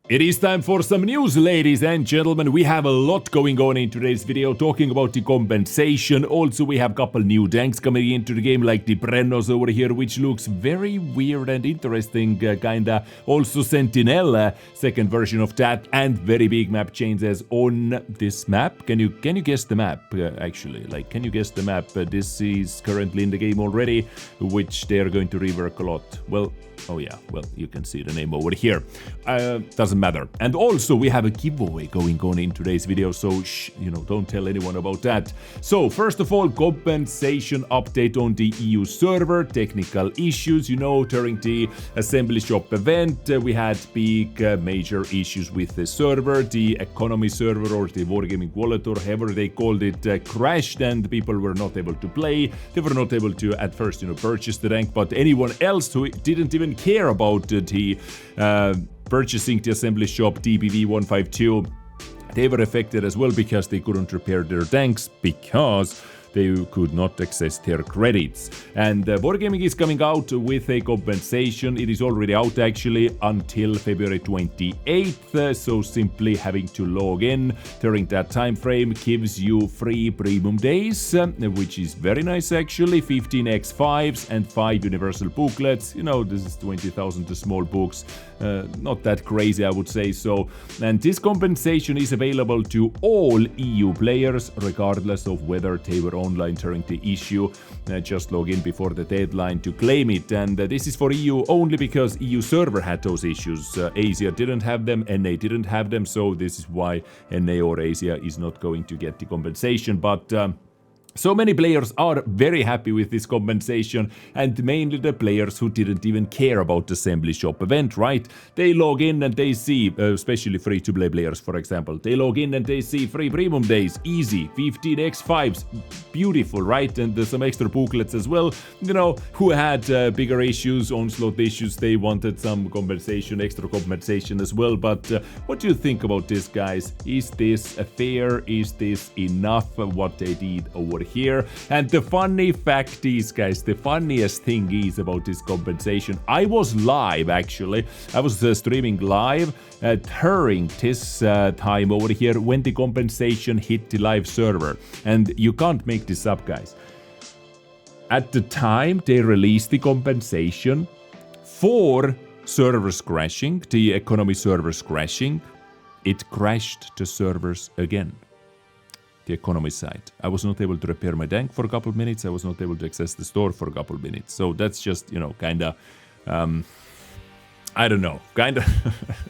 It is time for some news, ladies and gentlemen. We have a lot going on in today's video, talking about the compensation. Also, we have a couple new tanks coming into the game, like the Brennos over here, which looks very weird and interesting, kinda. Also, Sentinelle, second version of that, and very big map changes on this map. Can you guess the map, actually? Like, can you guess the map? This is currently in the game already, which they are going to rework a lot. Well, oh yeah, well, you can see the name over here. Doesn't matter. And also, we have a giveaway going on in today's video, so don't tell anyone about that. So, first of all, compensation update on the EU server, technical issues. During the assembly shop event, we had big major issues with the server. The economy server, or the Wargaming wallet, or however they called it, crashed, and people were not able to play. They were not able to, at first, purchase the rank, but anyone else who didn't even care about the purchasing the assembly shop DBV 152, they were affected as well, because they couldn't repair their tanks because they could not access their credits. And Wargaming is coming out with a compensation. It is already out actually until February 28th, so simply having to log in during that time frame gives you free premium days, which is very nice actually. 15 X5s and 5 universal booklets. This is 20,000 small books. Not that crazy, I would say so. And this compensation is available to all EU players, regardless of whether they were online during the issue. Just log in before the deadline to claim it. And this is for EU only, because EU server had those issues. Asia didn't have them, NA didn't have them, so this is why NA or Asia is not going to get the compensation. But so many players are very happy with this compensation, and mainly the players who didn't even care about the assembly shop event, right? They log in and they see, especially free-to-play players, for example, they log in and they see free premium days, easy, 15 X5s, beautiful, right? And some extra booklets as well. Who had bigger issues, onslaught issues, they wanted some compensation, extra compensation as well. But what do you think about this, guys? Is this fair? Is this enough, what they did over here? And the funny fact is, guys, the funniest thing is about this compensation. I was live, actually. I was streaming live during this time over here when the compensation hit the live server. And you can't make this up, guys. At the time they released the compensation for servers crashing, the economy servers crashing, it crashed the servers again. The economy side. I was not able to repair my tank for a couple of minutes. I was not able to access the store for a couple of minutes. So that's just, kinda, I don't know, kinda,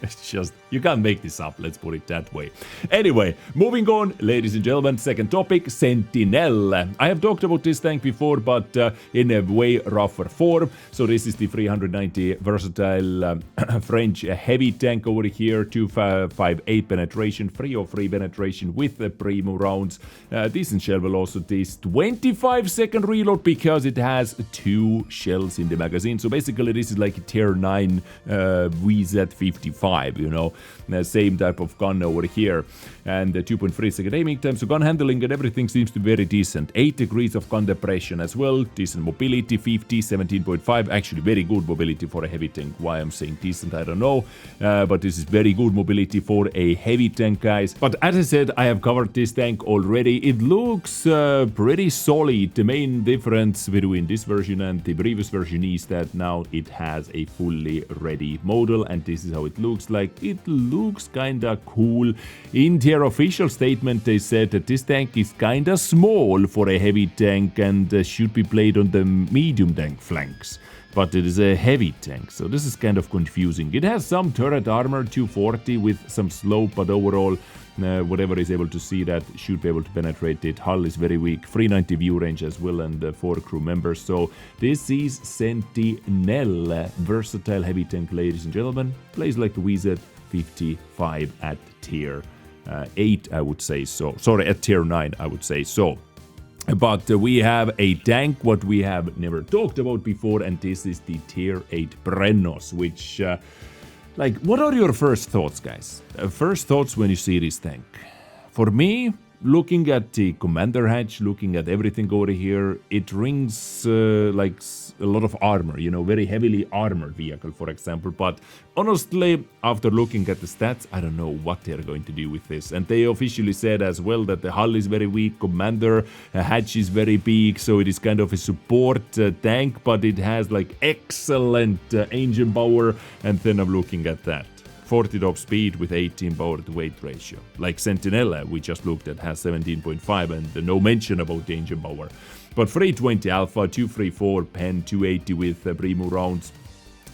it's just, you can't make this up, let's put it that way. Anyway, moving on, ladies and gentlemen, second topic, Sentinelle. I have talked about this tank before, but in a way rougher form. So this is the 390 versatile French heavy tank over here, 258 penetration, 303 penetration with the primo rounds. Decent shell velocity, 25-second reload, because it has 2 shells in the magazine. So basically this is like a tier 9 VZ55, same type of gun over here. And 2.3 second aiming time, so gun handling and everything seems to be very decent. 8 degrees of gun depression as well, decent mobility, 50, 17.5, actually very good mobility for a heavy tank. Why I'm saying decent, I don't know, but this is very good mobility for a heavy tank, guys. But as I said, I have covered this tank already. It looks pretty solid. The main difference between this version and the previous version is that now it has a fully ready model, and this is how it looks like. It looks kinda cool. In their official statement, they said that this tank is kinda small for a heavy tank and should be played on the medium tank flanks. But it is a heavy tank, so this is kind of confusing. It has some turret armor, 240 with some slope, but overall, whatever is able to see that should be able to penetrate it. Hull is very weak, 390 view range as well, and 4 crew members. So this is Sentinelle, versatile heavy tank, ladies and gentlemen. Plays like the VZ55 at tier 8, I would say so. Sorry, at tier 9, I would say so. But we have a tank what we have never talked about before, and this is the tier 8 Brennos, which, what are your first thoughts, guys? First thoughts when you see this tank? For me, looking at the commander hatch, looking at everything over here, it rings like a lot of armor, you know, very heavily armored vehicle, for example. But honestly, after looking at the stats, I don't know what they're going to do with this. And they officially said as well that the hull is very weak, commander hatch is very big, so it is kind of a support tank, but it has like excellent engine power. And then I'm looking at that. 40 top speed with 18 power to weight ratio. Like Sentinelle, we just looked at, has 17.5 and no mention about the engine power. But 320 alpha, 234 pen, 280 with primo rounds.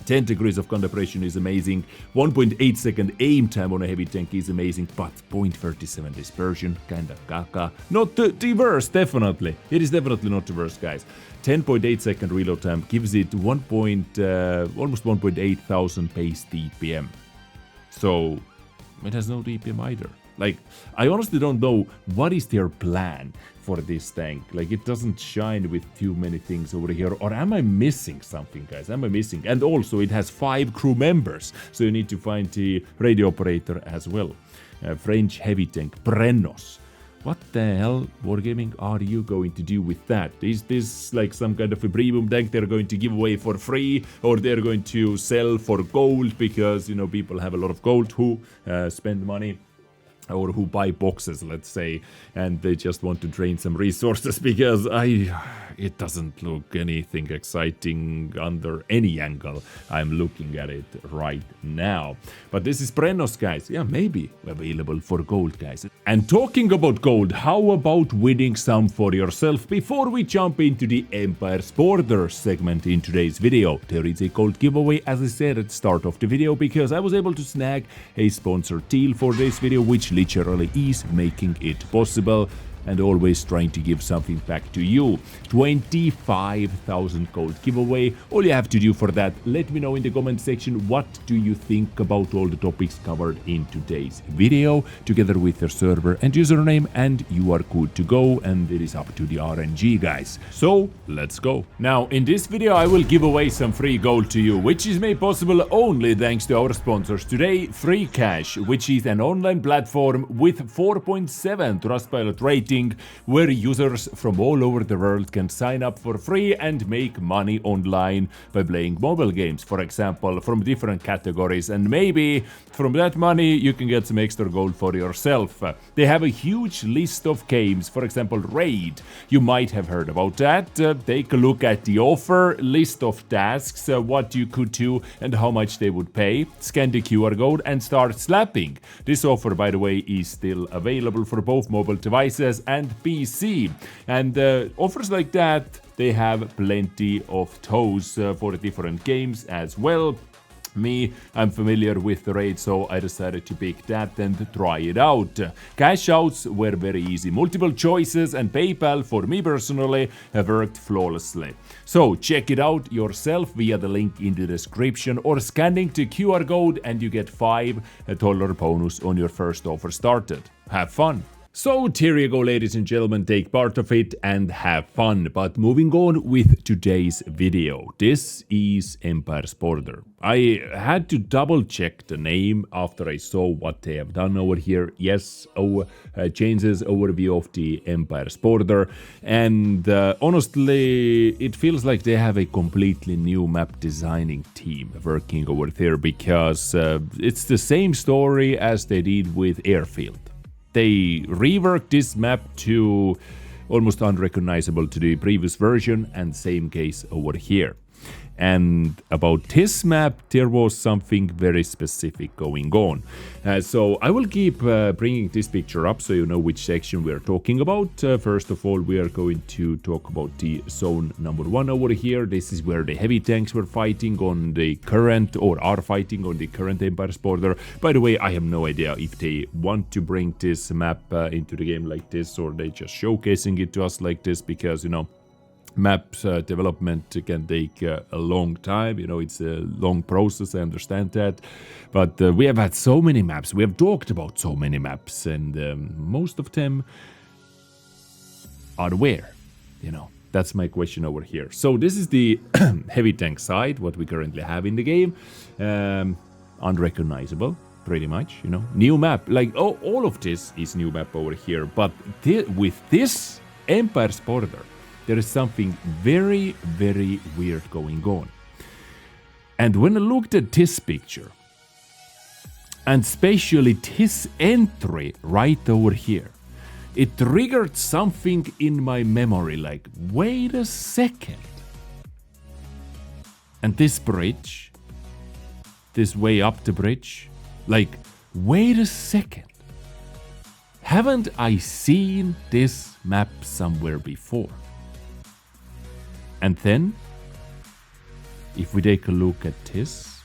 10 degrees of compression is amazing. 1.8 second aim time on a heavy tank is amazing, but 0.37 dispersion, kinda caca. Not the worst, definitely. It is definitely not the worst, guys. 10.8 second reload time gives it almost 1.8 thousand base DPM. So it has no DPM either. Like, I honestly don't know what is their plan for this tank. Like, it doesn't shine with too many things over here. Or am I missing something, guys? Am I missing? And also, it has 5 crew members. So you need to find the radio operator as well. French heavy tank, Brennos. What the hell, Wargaming, are you going to do with that? Is this like some kind of a premium tank they're going to give away for free? Or they're going to sell for gold because, you know, people have a lot of gold who spend money or who buy boxes, let's say, and they just want to drain some resources because it doesn't look anything exciting under any angle. I'm looking at it right now. But this is Brennos, guys. Yeah, maybe available for gold, guys. And talking about gold, how about winning some for yourself? Before we jump into the Empire's Border segment in today's video, there is a gold giveaway, as I said at the start of the video, because I was able to snag a sponsored deal for this video, which literally is making it possible. And always trying to give something back to you. 25,000 gold giveaway. All you have to do for that, let me know in the comment section what do you think about all the topics covered in today's video, together with your server and username, and you are good to go, and it is up to the RNG, guys. So let's go. Now in this video I will give away some free gold to you, which is made possible only thanks to our sponsors today, Free Cash, which is an online platform with 4.7 Trustpilot rating, where users from all over the world can sign up for free and make money online by playing mobile games, for example, from different categories, and maybe from that money you can get some extra gold for yourself. They have a huge list of games, for example Raid, you might have heard about that. Take a look at the offer, list of tasks, what you could do and how much they would pay. Scan the QR code and start slapping. This offer, by the way, is still available for both mobile devices and PC, and offers like that, they have plenty of toes for different games as well. Me, I'm familiar with the Raid, so I decided to pick that and try it out. Cash outs were very easy. Multiple choices, and PayPal, for me personally, have worked flawlessly. So check it out yourself via the link in the description or scanning the QR code, and you get $5 bonus on your first offer started. Have fun! So here you go, ladies and gentlemen, take part of it and have fun. But moving on with today's video, this is Empire's Border. I had to double check the name after I saw what they have done over here. Yes, changes overview of the Empire's Border, and honestly it feels like they have a completely new map designing team working over there, because it's the same story as they did with Airfield. They reworked this map to almost unrecognizable to the previous version, and same case over here. And about this map, there was something very specific going on. So I will keep bringing this picture up so you know which section we are talking about. First of all, we are going to talk about the zone number 1 over here. This is where the heavy tanks were fighting on the current, or are fighting on the current Empire's Border. By the way, I have no idea if they want to bring this map into the game like this, or they just showcasing it to us like this, because, you know, maps development can take a long time. You know, it's a long process, I understand that, but we have had so many maps, we have talked about so many maps, and most of them are where, you know, that's my question over here. So this is the heavy tank side, what we currently have in the game. Unrecognizable, pretty much, you know. New map, like all of this is new map over here, but with this Empire's Border, there is something very, very weird going on. And when I looked at this picture, and especially this entry right over here, it triggered something in my memory, like, wait a second. And this bridge, this way up the bridge, like, wait a second. Haven't I seen this map somewhere before? And then, if we take a look at this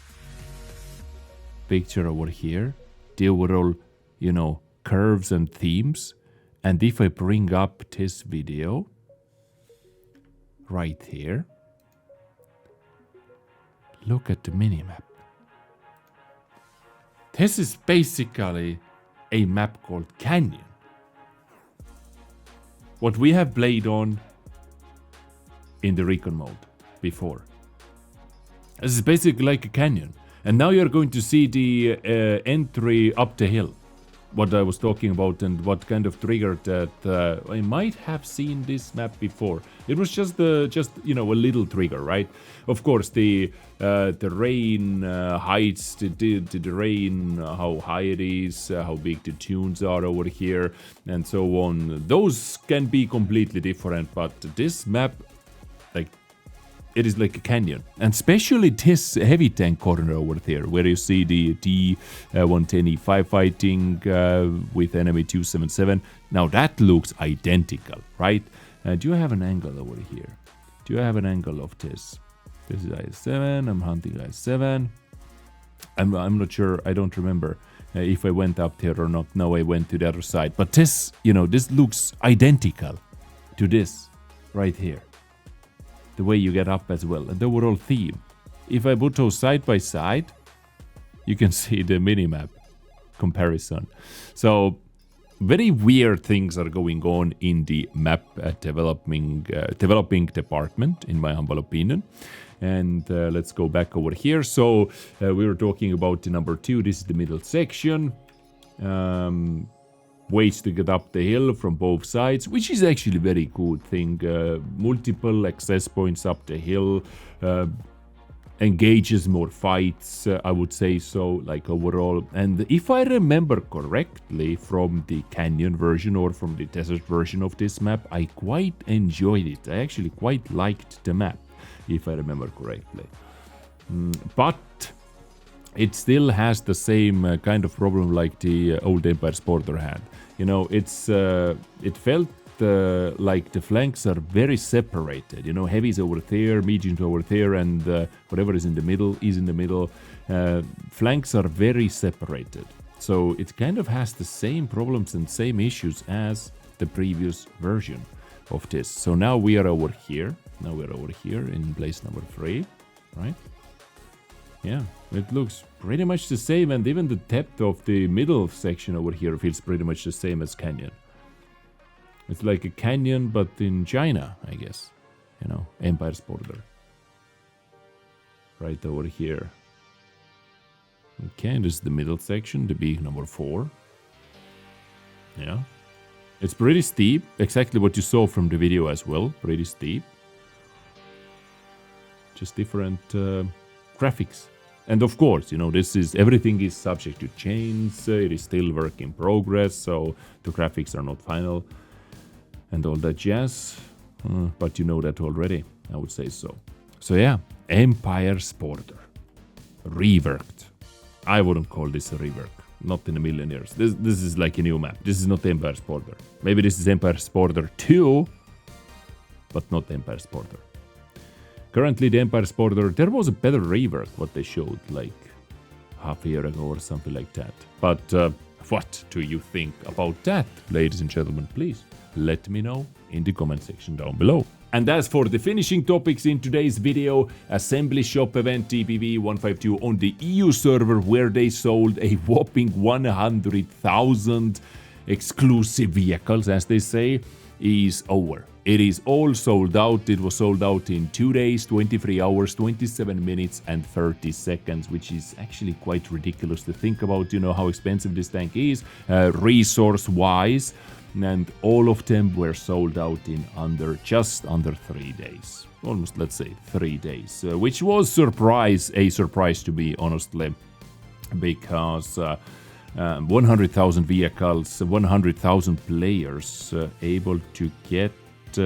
picture over here, the overall, you know, curves and themes, and if I bring up this video right here, look at the minimap. This is basically a map called Canyon. What we have played on in the recon mode before. This is basically like a canyon. And now you're going to see the entry up the hill. What I was talking about and what kind of triggered that I might have seen this map before. It was just you know, a little trigger, right? Of course, the rain heights, the rain, how high it is, how big the tunes are over here, and so on. Those can be completely different, but this map, like, it is like a canyon. And especially this heavy tank corner over there, where you see the T-110E5 fighting with enemy 277. Now that looks identical, right? Do you have an angle over here? Do you have an angle of this? This is I-7, I'm hunting I-7. I'm not sure, I don't remember if I went up there or not. No, I went to the other side. But this, you know, this looks identical to this right here. The way you get up as well, and the overall theme. If I put those side by side, you can see the minimap comparison. So very weird things are going on in the map developing department, in my humble opinion. And let's go back over here. So we were talking about the number 2. This is the middle section. Ways to get up the hill from both sides, which is actually a very good thing. Multiple access points up the hill, engages more fights, I would say so, like overall. And if I remember correctly from the Canyon version or from the Desert version of this map, I quite enjoyed it. I actually quite liked the map, if I remember correctly. But it still has the same kind of problem like the old Empire's Border had. You know, it felt like the flanks are very separated. You know, heavy's over there, medium's over there, and whatever is in the middle is in the middle. Flanks are very separated. So it kind of has the same problems and same issues as the previous version of this. So now we are over here. Now we're over here in place number 3, right? Yeah, it looks pretty much the same, and even the depth of the middle section over here feels pretty much the same as Canyon. It's like a canyon, but in China, I guess. You know, Empire's Border. Right over here. Okay, this is the middle section, the big number 4. Yeah. It's pretty steep, exactly what you saw from the video as well. Pretty steep. Just different graphics. And of course, you know, everything is subject to change. It is still work in progress, so the graphics are not final and all that jazz. But you know that already, I would say so. So yeah, Empire's Border. Reworked. I wouldn't call this a rework. Not in a million years. This is like a new map. This is not Empire's Border. Maybe this is Empire's Border 2, but not Empire's Border. Currently, the Empire's Border, there was a better rework what they showed like half a year ago or something like that. But what do you think about that, ladies and gentlemen? Please let me know in the comment section down below. And as for the finishing topics in today's video, Assembly Shop event TPV 152 on the EU server, where they sold a whopping 100,000 exclusive vehicles, as they say. is over. It is all sold out. It was sold out in 2 days, 23 hours, 27 minutes and 30 seconds, which is actually quite ridiculous to think about, you know, how expensive this tank is, resource-wise, and all of them were sold out in just under 3 days. Almost, let's say, 3 days, which was a surprise to me, honestly, because 100,000 vehicles, 100,000 players able to get,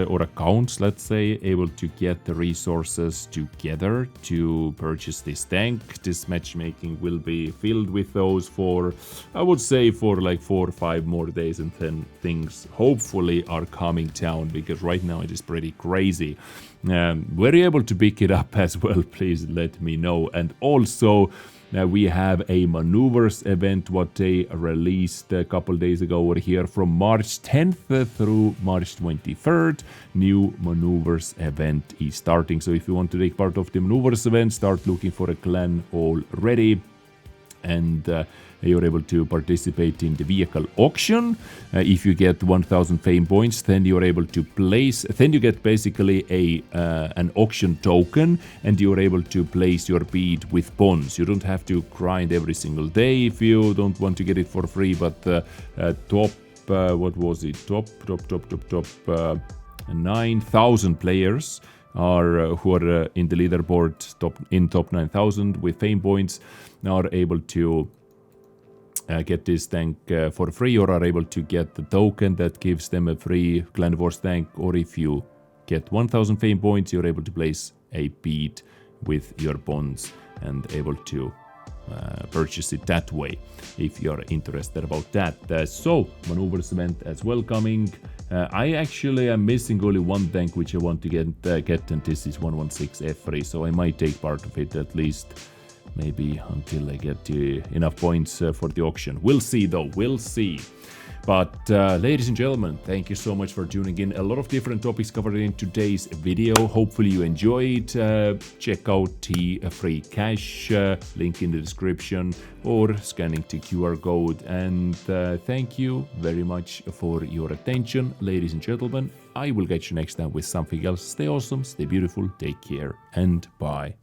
or accounts, let's say, able to get the resources together to purchase this tank. This matchmaking will be filled with those for, I would say, for like 4 or 5 more days, and then things hopefully are calming down, because right now it is pretty crazy. Were you able to pick it up as well? Please let me know. And also, we have a maneuvers event, what they released a couple days ago over here from March 10th through March 23rd. New maneuvers event is starting. So if you want to take part of the maneuvers event, start looking for a clan already. And you're able to participate in the vehicle auction. If you get 1000 fame points, then you're able to place, then you get basically an auction token, and you're able to place your bid with bonds. You don't have to grind every single day if you don't want to get it for free, but what was it? Top 9,000 players are who are in the leaderboard top 9,000 with fame points are able to get this tank for free, or are able to get the token that gives them a free Clan Wars tank. Or if you get 1000 fame points, you're able to place a bid with your bonds and able to purchase it that way if you're interested about that. So maneuvers event as well coming. I actually am missing only one tank which I want to get, and this is 116 F3, so I might take part of it at least, maybe until I get enough points for the auction. We'll see though, we'll see. But ladies and gentlemen, thank you so much for tuning in. A lot of different topics covered in today's video. Hopefully you enjoyed. Check out the free cash link in the description, or scanning the QR code. And thank you very much for your attention, ladies and gentlemen. I will catch you next time with something else. Stay awesome, stay beautiful, take care, and bye.